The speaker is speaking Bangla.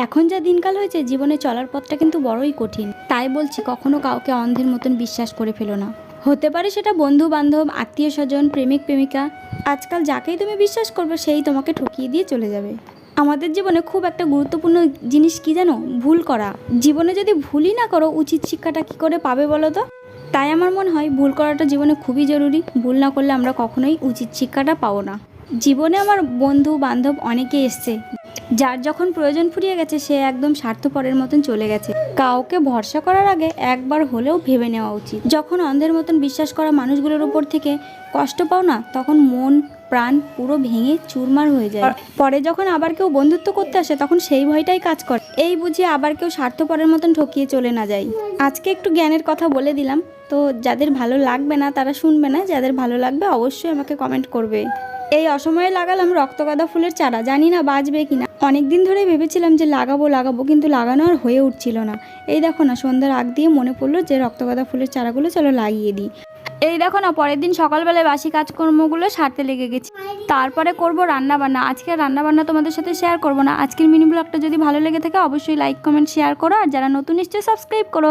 এখন যা দিনকাল হয়েছে, জীবনে চলার পথটা কিন্তু বড়ই কঠিন। তাই বলছি, কখনো কাউকে অন্ধের মতন বিশ্বাস করে ফেলো না। হতে পারে সেটা বন্ধু বান্ধব, আত্মীয় স্বজন, প্রেমিক প্রেমিকা। আজকাল যাকেই তুমি বিশ্বাস করবে সেই তোমাকে ঠকিয়ে দিয়ে চলে যাবে। আমাদের জীবনে খুব একটা গুরুত্বপূর্ণ জিনিস কি জানো? ভুল করা। জীবনে যদি ভুলই না করো, উচিত শিক্ষাটা কি করে পাবে বলো তো? তাই আমার মনে হয় ভুল করাটা জীবনে খুবই জরুরি। ভুল না করলে আমরা কখনোই উচিত শিক্ষাটা পাবো না। জীবনে আমার বন্ধু বান্ধব অনেকে এসছে, যার যখন প্রয়োজন ফুরিয়ে গেছে সে একদম স্বার্থপরের মতন চলে গেছে। কাউকে ভরসা করার আগে একবার হলেও ভেবে নেওয়া উচিত। যখন অন্ধের মতন বিশ্বাস করা মানুষগুলোর উপর থেকে কষ্ট পাও না, তখন মন প্রাণ পুরো ভেঙে চুরমার হয়ে যায়। পরে যখন আবার কেউ বন্ধুত্ব করতে আসে, তখন সেই ভয়টাই কাজ করে, এই বুঝে আবার কেউ স্বার্থপরের মতন ঠকিয়ে চলে না যায়। আজকে একটু জ্ঞানের কথা বলে দিলাম, তো যাদের ভালো লাগবে না তারা শুনবে না, যাদের ভালো লাগবে অবশ্যই আমাকে কমেন্ট করবে। এই অসময়ে লাগালাম রক্তগাঁদা ফুলের চারা, জানি না বাঁচবে কিনা। অনেক দিন ধরে ভেবেছিলাম যে লাগাবো কিন্তু লাগানো আর হয়ে উঠছিল না। এই দেখো না, সন্ধ্যার আগ দিয়ে মনে পড়লো যে রক্তগাঁদা ফুলের চারাগুলো চলো লাগিয়ে দিই। এই দেখো না, পরের দিন সকালবেলায় বাসি কাজকর্মগুলো সারতে লেগে গেছি। তারপরে করব রান্না বান্না। আজকে রান্না বান্না তোমাদের সাথে শেয়ার করব না। আজকের মিনি ব্লগটা যদি ভালো লেগে থাকে অবশ্যই লাইক কমেন্ট শেয়ার করো, আর যারা নতুন এসছে সাবস্ক্রাইব করো।